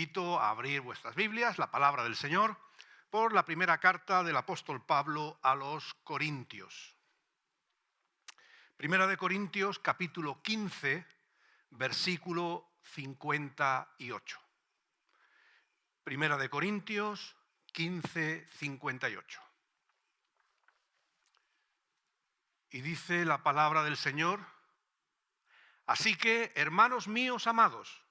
Invito a abrir vuestras Biblias, la palabra del Señor, por la primera carta del apóstol Pablo a los Corintios. Primera de Corintios, capítulo 15, versículo 58. Primera de Corintios 15, 58. Y dice la palabra del Señor: así que, hermanos míos amados,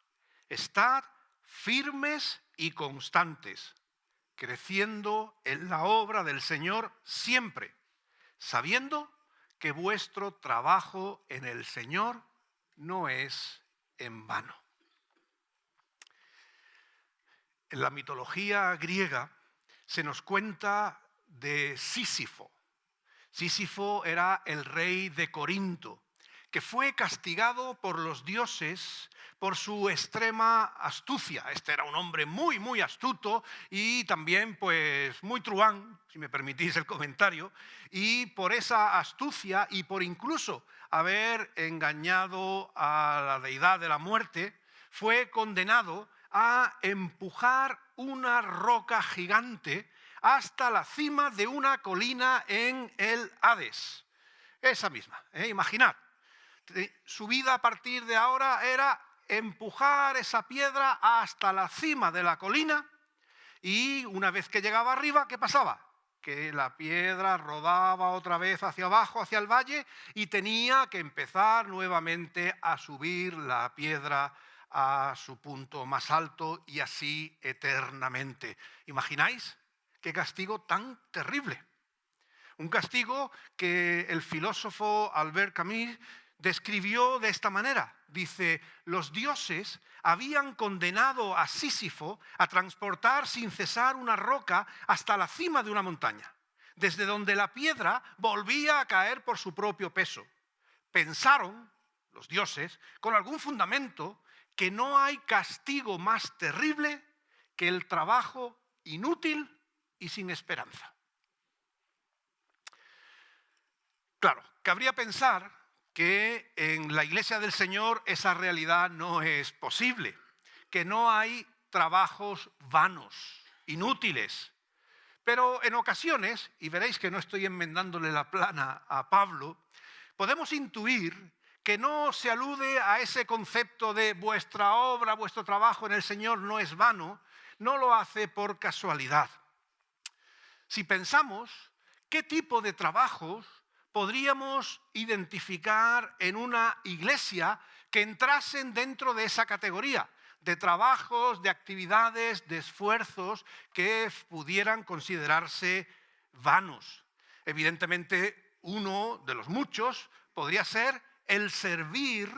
estad firmes y constantes, creciendo en la obra del Señor siempre, sabiendo que vuestro trabajo en el Señor no es en vano. En la mitología griega se nos cuenta de Sísifo. Sísifo era el rey de Corinto, que fue castigado por los dioses por su extrema astucia. Este era un hombre muy astuto y también pues muy truán, si me permitís el comentario, y por esa astucia y por incluso haber engañado a la deidad de la muerte, fue condenado a empujar una roca gigante hasta la cima de una colina en el Hades. Esa misma, imaginad. Su vida a partir de ahora era empujar esa piedra hasta la cima de la colina, y una vez que llegaba arriba, ¿qué pasaba? Que la piedra rodaba otra vez hacia abajo, hacia el valle, y tenía que empezar nuevamente a subir la piedra a su punto más alto, y así eternamente. ¿Imagináis qué castigo tan terrible? Un castigo que el filósofo Albert Camus describió de esta manera. Dice: los dioses habían condenado a Sísifo a transportar sin cesar una roca hasta la cima de una montaña, desde donde la piedra volvía a caer por su propio peso. Pensaron los dioses, con algún fundamento, que no hay castigo más terrible que el trabajo inútil y sin esperanza. Claro, cabría pensar que en la Iglesia del Señor esa realidad no es posible, que no hay trabajos vanos, inútiles. Pero en ocasiones, y veréis que no estoy enmendándole la plana a Pablo, podemos intuir que no se alude a ese concepto de vuestra obra, vuestro trabajo en el Señor no es vano, no lo hace por casualidad. Si pensamos qué tipo de trabajos podríamos identificar en una iglesia que entrasen dentro de esa categoría de trabajos, de actividades, de esfuerzos que pudieran considerarse vanos. Evidentemente, uno de los muchos podría ser el servir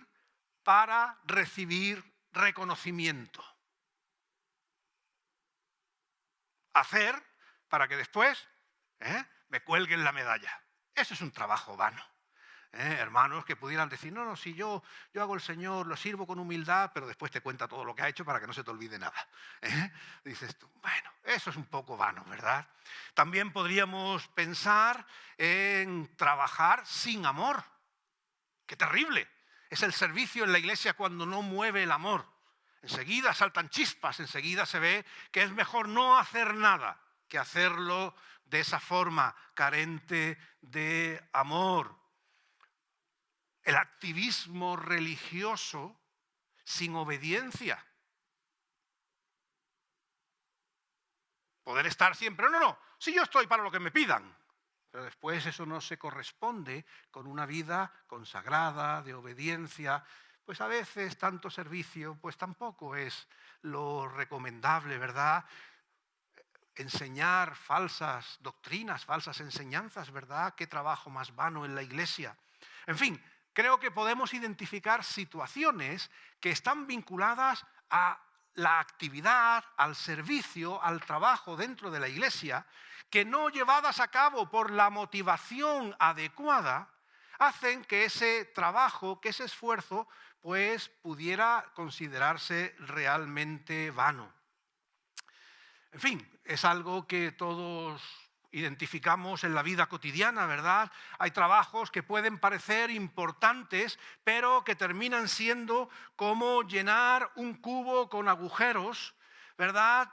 para recibir reconocimiento. Hacer para que después me cuelguen la medalla. Eso es un trabajo vano. Hermanos que pudieran decir: no, si yo hago el Señor, lo sirvo con humildad, pero después te cuenta todo lo que ha hecho para que no se te olvide nada. Dices tú, bueno, eso es un poco vano, ¿verdad? También podríamos pensar en trabajar sin amor. ¡Qué terrible! Es el servicio en la iglesia cuando no mueve el amor. Enseguida saltan chispas, enseguida se ve que es mejor no hacer nada que hacerlo de esa forma, carente de amor. El activismo religioso sin obediencia. Poder estar siempre, no, si yo estoy para lo que me pidan, pero después eso no se corresponde con una vida consagrada, de obediencia. Pues a veces tanto servicio, pues tampoco es lo recomendable, ¿verdad? Enseñar falsas doctrinas, falsas enseñanzas, ¿verdad? Qué trabajo más vano en la iglesia. En fin, creo que podemos identificar situaciones que están vinculadas a la actividad, al servicio, al trabajo dentro de la iglesia, que no llevadas a cabo por la motivación adecuada, hacen que ese trabajo, que ese esfuerzo, pues pudiera considerarse realmente vano. En fin, es algo que todos identificamos en la vida cotidiana, ¿verdad? Hay trabajos que pueden parecer importantes, pero que terminan siendo como llenar un cubo con agujeros ¿verdad?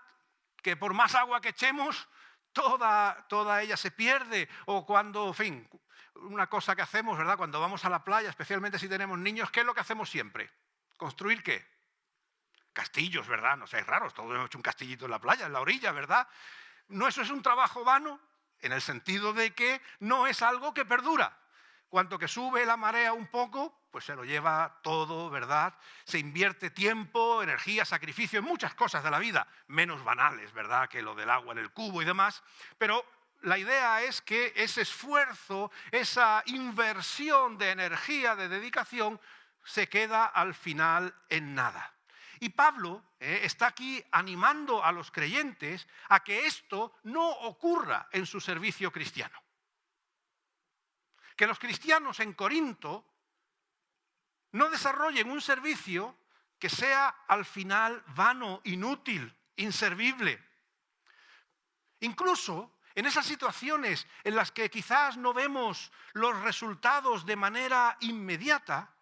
Que por más agua que echemos, toda ella se pierde. O cuando, en fin, una cosa que hacemos, ¿verdad? Cuando vamos a la playa, especialmente si tenemos niños, ¿qué es lo que hacemos siempre? ¿Construir qué? Castillos, ¿verdad? No seáis raros, todos hemos hecho un castillito en la playa, en la orilla, ¿verdad? ¿No eso es un trabajo vano? En el sentido de que no es algo que perdura. Cuanto que sube la marea un poco, pues se lo lleva todo, ¿verdad? Se invierte tiempo, energía, sacrificio en muchas cosas de la vida, menos banales, ¿verdad? Que lo del agua en el cubo y demás. Pero la idea es que ese esfuerzo, esa inversión de energía, de dedicación, se queda al final en nada. Y Pablo está aquí animando a los creyentes a que esto no ocurra en su servicio cristiano. Que los cristianos en Corinto no desarrollen un servicio que sea al final vano, inútil, inservible. Incluso en esas situaciones en las que quizás no vemos los resultados de manera inmediata,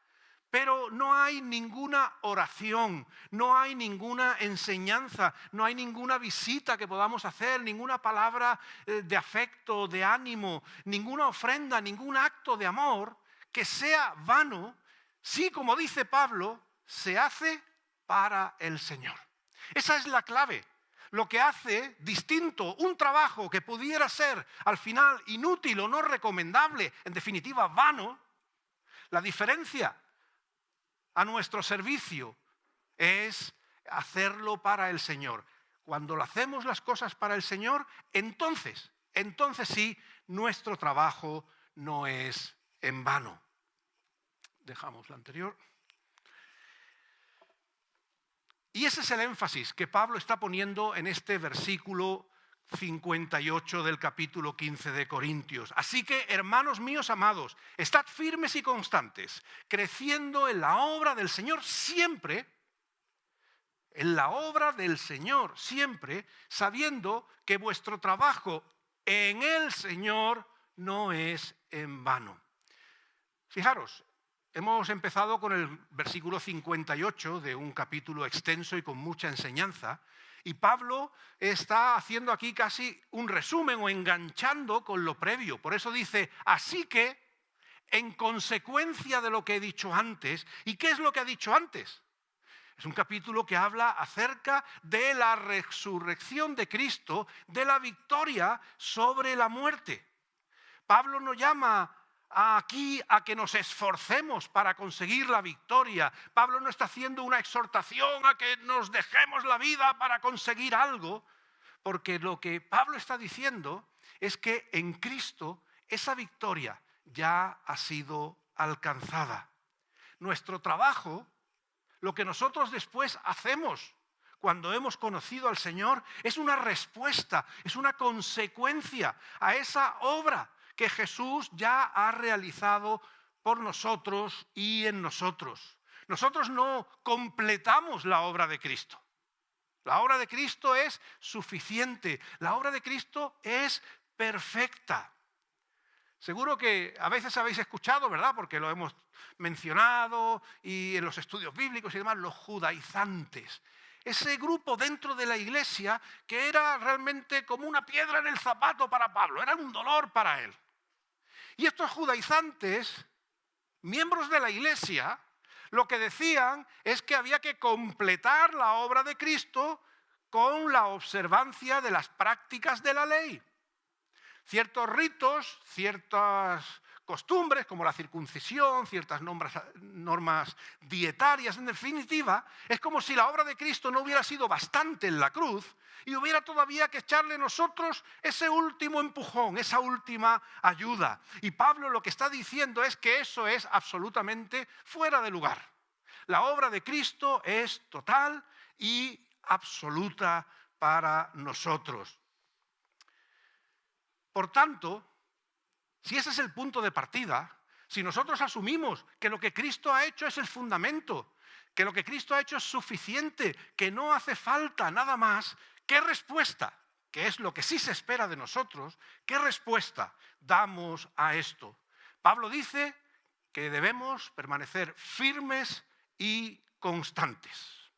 pero no hay ninguna oración, no hay ninguna enseñanza, no hay ninguna visita que podamos hacer, ninguna palabra de afecto, de ánimo, ninguna ofrenda, ningún acto de amor que sea vano, si, como dice Pablo, se hace para el Señor. Esa es la clave. Lo que hace distinto un trabajo que pudiera ser al final inútil o no recomendable, en definitiva vano, la diferencia a nuestro servicio es hacerlo para el Señor. Cuando lo hacemos las cosas para el Señor, entonces sí, nuestro trabajo no es en vano. Dejamos la anterior. Y ese es el énfasis que Pablo está poniendo en este versículo 58 del capítulo 15 de Corintios. Así que, hermanos míos amados, estad firmes y constantes, creciendo en la obra del Señor siempre, sabiendo que vuestro trabajo en el Señor no es en vano. Fijaros, hemos empezado con el versículo 58 de un capítulo extenso y con mucha enseñanza, y Pablo está haciendo aquí casi un resumen o enganchando con lo previo. Por eso dice, así que, en consecuencia de lo que he dicho antes, ¿y qué es lo que ha dicho antes? Es un capítulo que habla acerca de la resurrección de Cristo, de la victoria sobre la muerte. Pablo nos llama aquí a que nos esforcemos para conseguir la victoria. Pablo no está haciendo una exhortación a que nos dejemos la vida para conseguir algo, porque lo que Pablo está diciendo es que en Cristo esa victoria ya ha sido alcanzada. Nuestro trabajo, lo que nosotros después hacemos cuando hemos conocido al Señor, es una respuesta, es una consecuencia a esa obra que Jesús ya ha realizado por nosotros y en nosotros. Nosotros no completamos la obra de Cristo. La obra de Cristo es suficiente. La obra de Cristo es perfecta. Seguro que a veces habéis escuchado, ¿verdad? Porque lo hemos mencionado y en los estudios bíblicos y demás, los judaizantes. Ese grupo dentro de la iglesia que era realmente como una piedra en el zapato para Pablo, era un dolor para él. Y estos judaizantes, miembros de la iglesia, lo que decían es que había que completar la obra de Cristo con la observancia de las prácticas de la ley. Ciertos ritos, ciertas costumbres como la circuncisión, ciertas normas dietarias, en definitiva, es como si la obra de Cristo no hubiera sido bastante en la cruz y hubiera todavía que echarle nosotros ese último empujón, esa última ayuda. Y Pablo lo que está diciendo es que eso es absolutamente fuera de lugar. La obra de Cristo es total y absoluta para nosotros. Por tanto, si ese es el punto de partida, si nosotros asumimos que lo que Cristo ha hecho es el fundamento, que lo que Cristo ha hecho es suficiente, que no hace falta nada más, ¿qué respuesta? Que es lo que sí se espera de nosotros, ¿qué respuesta damos a esto? Pablo dice que debemos permanecer firmes y constantes.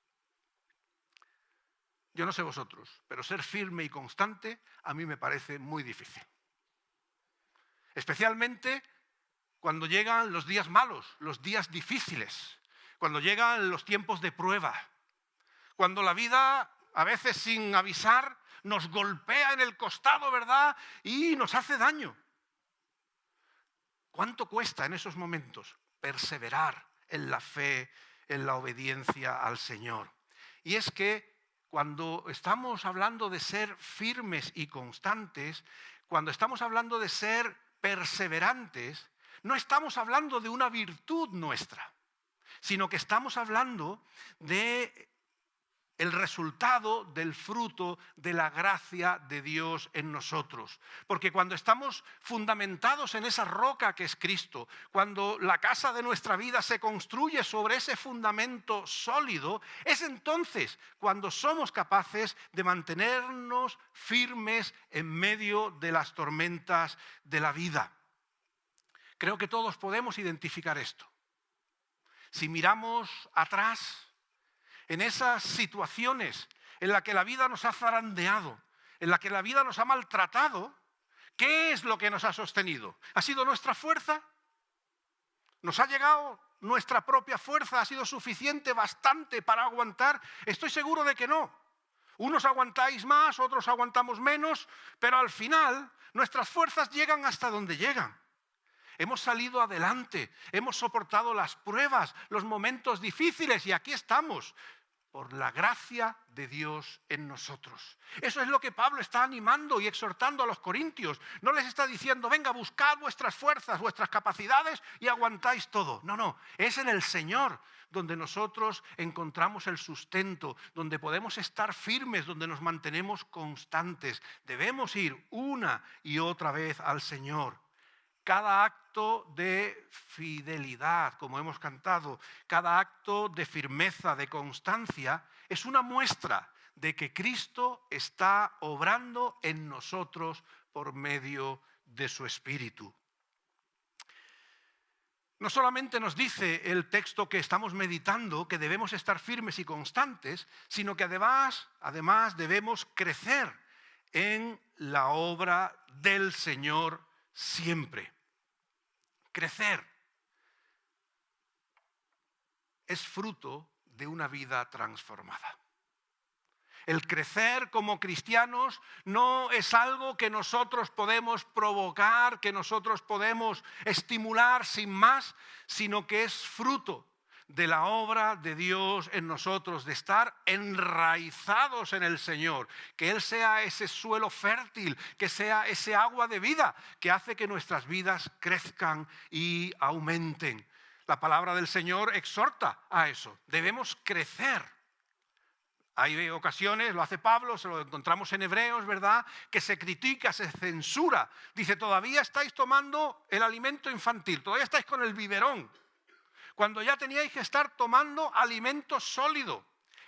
Yo no sé vosotros, pero ser firme y constante a mí me parece muy difícil. Especialmente cuando llegan los días malos, los días difíciles, cuando llegan los tiempos de prueba, cuando la vida, a veces sin avisar, nos golpea en el costado, ¿verdad? Y nos hace daño. ¿Cuánto cuesta en esos momentos perseverar en la fe, en la obediencia al Señor? Y es que cuando estamos hablando de ser firmes y constantes, cuando estamos hablando de ser perseverantes, no estamos hablando de una virtud nuestra, sino que estamos hablando de el resultado del fruto de la gracia de Dios en nosotros. Porque cuando estamos fundamentados en esa roca que es Cristo, cuando la casa de nuestra vida se construye sobre ese fundamento sólido, es entonces cuando somos capaces de mantenernos firmes en medio de las tormentas de la vida. Creo que todos podemos identificar esto. Si miramos atrás, en esas situaciones en las que la vida nos ha zarandeado, en las que la vida nos ha maltratado, ¿qué es lo que nos ha sostenido? ¿Ha sido nuestra fuerza? ¿Nos ha llegado nuestra propia fuerza? ¿Ha sido suficiente, bastante para aguantar? Estoy seguro de que no. Unos aguantáis más, otros aguantamos menos, pero al final nuestras fuerzas llegan hasta donde llegan. Hemos salido adelante, hemos soportado las pruebas, los momentos difíciles y aquí estamos, por la gracia de Dios en nosotros. Eso es lo que Pablo está animando y exhortando a los corintios. No les está diciendo, venga, buscad vuestras fuerzas, vuestras capacidades y aguantáis todo. No, es en el Señor donde nosotros encontramos el sustento, donde podemos estar firmes, donde nos mantenemos constantes. Debemos ir una y otra vez al Señor. Cada acto de fidelidad, como hemos cantado, cada acto de firmeza, de constancia, es una muestra de que Cristo está obrando en nosotros por medio de su Espíritu. No solamente nos dice el texto que estamos meditando que debemos estar firmes y constantes, sino que además debemos crecer en la obra del Señor siempre. Crecer es fruto de una vida transformada. El crecer como cristianos no es algo que nosotros podemos provocar, que nosotros podemos estimular sin más, sino que es fruto de la obra de Dios en nosotros, de estar enraizados en el Señor, que Él sea ese suelo fértil, que sea ese agua de vida que hace que nuestras vidas crezcan y aumenten. La palabra del Señor exhorta a eso, debemos crecer. Hay ocasiones, lo hace Pablo, se lo encontramos en Hebreos, ¿verdad?, que se critica, se censura. Dice, todavía estáis tomando el alimento infantil, todavía estáis con el biberón, cuando ya teníais que estar tomando alimento sólido.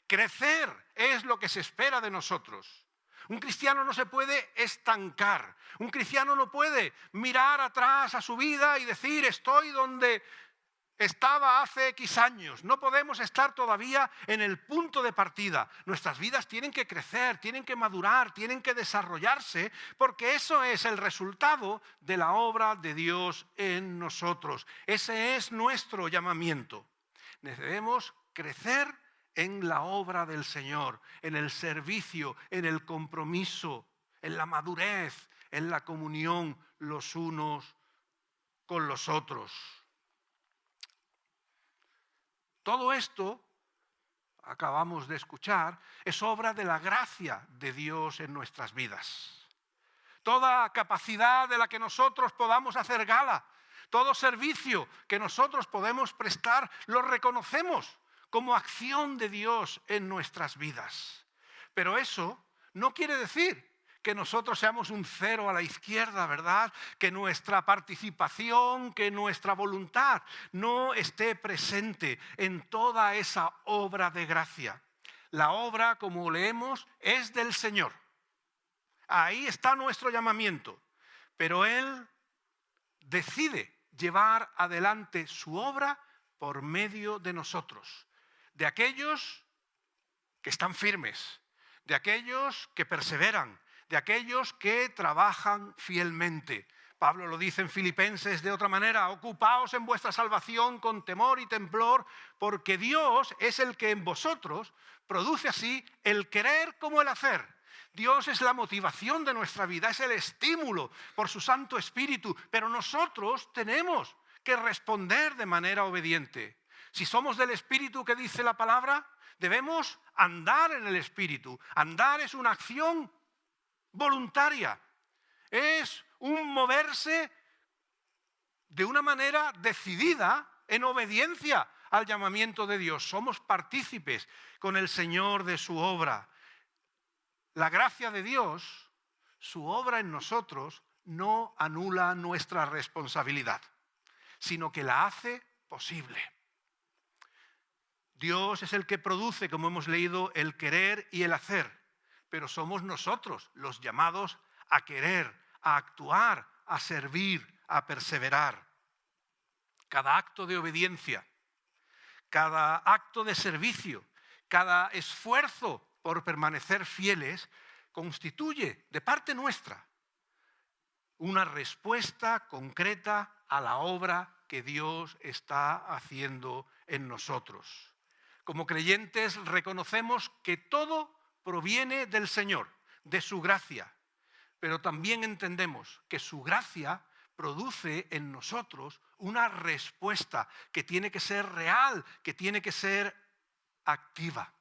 Crecer es lo que se espera de nosotros. Un cristiano no se puede estancar. Un cristiano no puede mirar atrás a su vida y decir, estoy donde estaba hace X años. No podemos estar todavía en el punto de partida. Nuestras vidas tienen que crecer, tienen que madurar, tienen que desarrollarse, porque eso es el resultado de la obra de Dios en nosotros. Ese es nuestro llamamiento. Debemos crecer en la obra del Señor, en el servicio, en el compromiso, en la madurez, en la comunión los unos con los otros. Todo esto, acabamos de escuchar, es obra de la gracia de Dios en nuestras vidas. Toda capacidad de la que nosotros podamos hacer gala, todo servicio que nosotros podemos prestar, lo reconocemos como acción de Dios en nuestras vidas. Pero eso no quiere decir que nosotros seamos un cero a la izquierda, ¿verdad? Que nuestra participación, que nuestra voluntad no esté presente en toda esa obra de gracia. La obra, como leemos, es del Señor. Ahí está nuestro llamamiento. Pero Él decide llevar adelante su obra por medio de nosotros, de aquellos que están firmes, de aquellos que perseveran, de aquellos que trabajan fielmente. Pablo lo dice en Filipenses de otra manera: ocupaos en vuestra salvación con temor y temblor, porque Dios es el que en vosotros produce así el querer como el hacer. Dios es la motivación de nuestra vida, es el estímulo por su Santo Espíritu, pero nosotros tenemos que responder de manera obediente. Si somos del Espíritu que dice la palabra, debemos andar en el Espíritu. Andar es una acción voluntaria, es un moverse de una manera decidida en obediencia al llamamiento de Dios. Somos partícipes con el Señor de su obra. La gracia de Dios, su obra en nosotros, no anula nuestra responsabilidad, sino que la hace posible. Dios es el que produce, como hemos leído, el querer y el hacer, pero somos nosotros los llamados a querer, a actuar, a servir, a perseverar. Cada acto de obediencia, cada acto de servicio, cada esfuerzo por permanecer fieles constituye de parte nuestra una respuesta concreta a la obra que Dios está haciendo en nosotros. Como creyentes reconocemos que todo proviene del Señor, de su gracia, pero también entendemos que su gracia produce en nosotros una respuesta que tiene que ser real, que tiene que ser activa.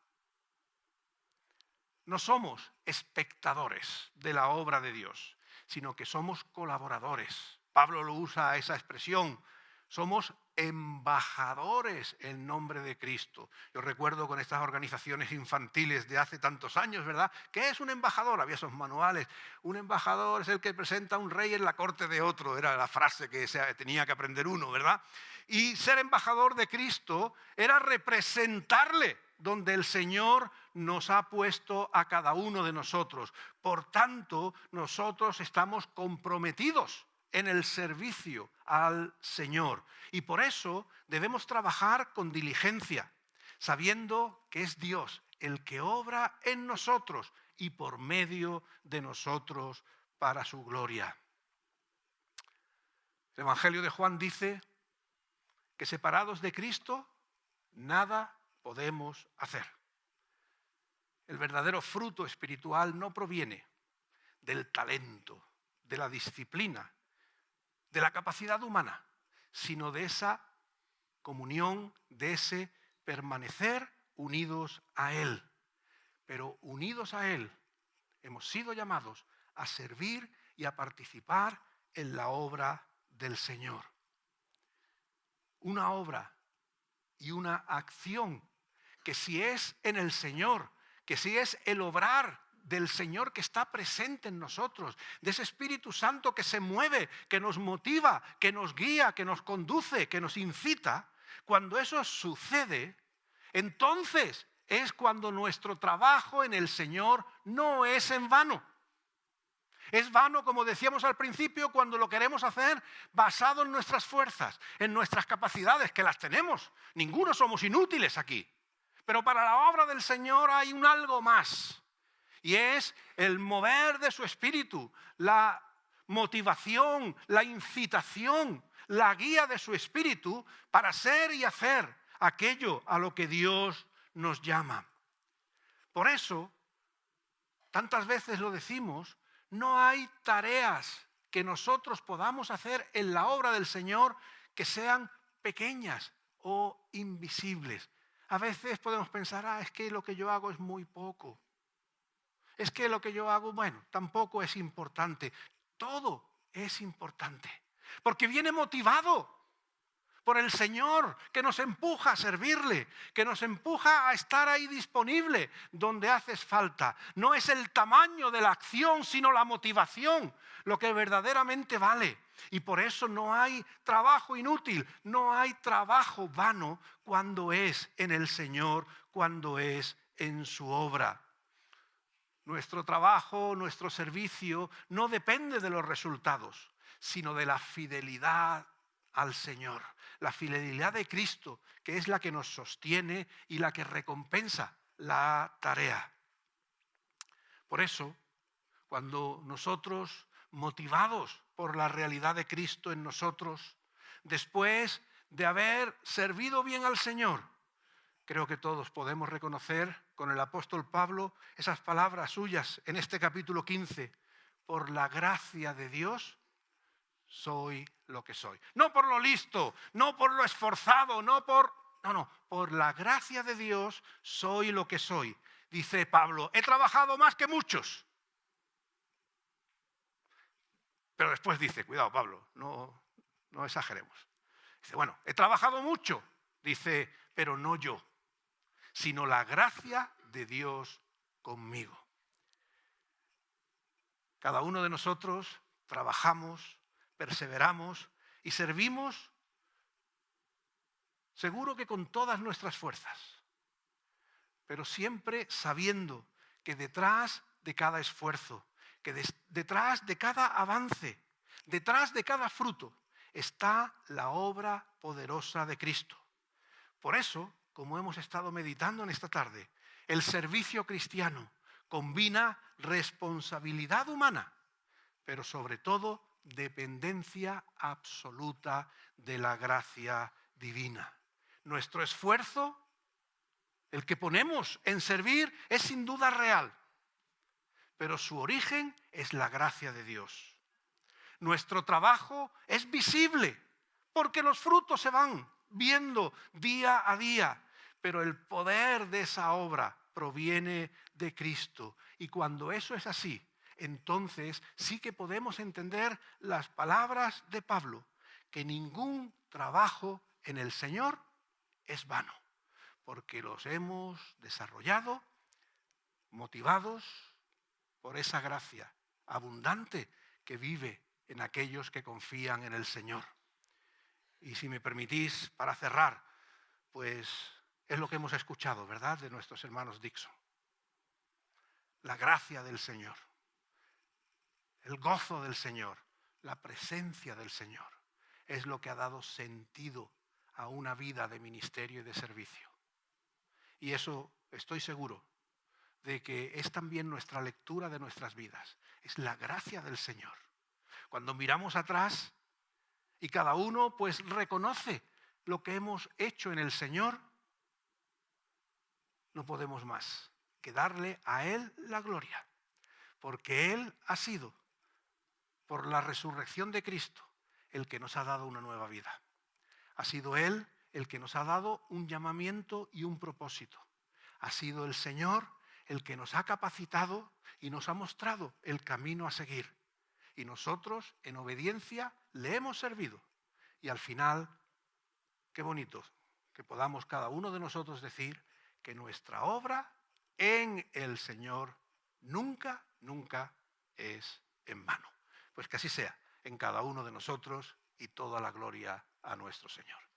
No somos espectadores de la obra de Dios, sino que somos colaboradores. Pablo lo usa esa expresión. Somos embajadores en nombre de Cristo. Yo recuerdo con estas organizaciones infantiles de hace tantos años, ¿verdad? ¿Qué es un embajador? Había esos manuales. Un embajador es el que presenta a un rey en la corte de otro. Era la frase que tenía que aprender uno, ¿verdad? Y ser embajador de Cristo era representarle donde el Señor nos ha puesto a cada uno de nosotros. Por tanto, nosotros estamos comprometidos en el servicio al Señor. Y por eso debemos trabajar con diligencia, sabiendo que es Dios el que obra en nosotros y por medio de nosotros para su gloria. El Evangelio de Juan dice que separados de Cristo, nada podemos hacer. El verdadero fruto espiritual no proviene del talento, de la disciplina, de la capacidad humana, sino de esa comunión, de ese permanecer unidos a Él. Pero unidos a Él, hemos sido llamados a servir y a participar en la obra del Señor. Una obra y una acción que si es en el Señor, que si es el obrar del Señor que está presente en nosotros, de ese Espíritu Santo que se mueve, que nos motiva, que nos guía, que nos conduce, que nos incita, cuando eso sucede, entonces es cuando nuestro trabajo en el Señor no es en vano. Es vano, como decíamos al principio, cuando lo queremos hacer basado en nuestras fuerzas, en nuestras capacidades, que las tenemos. Ninguno somos inútiles aquí. Pero para la obra del Señor hay un algo más. Y es el mover de su Espíritu, la motivación, la incitación, la guía de su Espíritu para ser y hacer aquello a lo que Dios nos llama. Por eso, tantas veces lo decimos, no hay tareas que nosotros podamos hacer en la obra del Señor que sean pequeñas o invisibles. A veces podemos pensar, es que lo que yo hago es muy poco. Es que lo que yo hago, bueno, tampoco es importante. Todo es importante, porque viene motivado por el Señor, que nos empuja a servirle, que nos empuja a estar ahí disponible donde hace falta. No es el tamaño de la acción, sino la motivación, lo que verdaderamente vale. Y por eso no hay trabajo inútil, no hay trabajo vano cuando es en el Señor, cuando es en su obra. Nuestro trabajo, nuestro servicio no depende de los resultados, sino de la fidelidad al Señor. La fidelidad de Cristo, que es la que nos sostiene y la que recompensa la tarea. Por eso, cuando nosotros, motivados por la realidad de Cristo en nosotros, después de haber servido bien al Señor, creo que todos podemos reconocer con el apóstol Pablo esas palabras suyas en este capítulo 15. Por la gracia de Dios soy lo que soy. No por lo listo, no por lo esforzado, por la gracia de Dios soy lo que soy. Dice Pablo, he trabajado más que muchos. Pero después dice, cuidado Pablo, no exageremos. Dice, bueno, he trabajado mucho, dice, pero no yo, sino la gracia de Dios conmigo. Cada uno de nosotros trabajamos, perseveramos y servimos, seguro que con todas nuestras fuerzas, pero siempre sabiendo que detrás de cada esfuerzo, que detrás de cada avance, detrás de cada fruto, está la obra poderosa de Cristo. Por eso, como hemos estado meditando en esta tarde, el servicio cristiano combina responsabilidad humana, pero sobre todo dependencia absoluta de la gracia divina. Nuestro esfuerzo, el que ponemos en servir, es sin duda real, pero su origen es la gracia de Dios. Nuestro trabajo es visible, porque los frutos se van viendo día a día, pero el poder de esa obra proviene de Cristo. Y cuando eso es así, entonces sí que podemos entender las palabras de Pablo, que ningún trabajo en el Señor es vano, porque los hemos desarrollado motivados por esa gracia abundante que vive en aquellos que confían en el Señor. Y si me permitís, para cerrar, pues es lo que hemos escuchado, ¿verdad?, de nuestros hermanos Dixon. La gracia del Señor, el gozo del Señor, la presencia del Señor, es lo que ha dado sentido a una vida de ministerio y de servicio. Y eso estoy seguro de que es también nuestra lectura de nuestras vidas. Es la gracia del Señor. Cuando miramos atrás y cada uno pues reconoce lo que hemos hecho en el Señor, no podemos más que darle a Él la gloria, porque Él ha sido, por la resurrección de Cristo, el que nos ha dado una nueva vida. Ha sido Él el que nos ha dado un llamamiento y un propósito. Ha sido el Señor el que nos ha capacitado y nos ha mostrado el camino a seguir. Y nosotros, en obediencia, le hemos servido. Y al final, qué bonito que podamos cada uno de nosotros decir que nuestra obra en el Señor nunca, nunca es en vano. Pues que así sea en cada uno de nosotros y toda la gloria a nuestro Señor.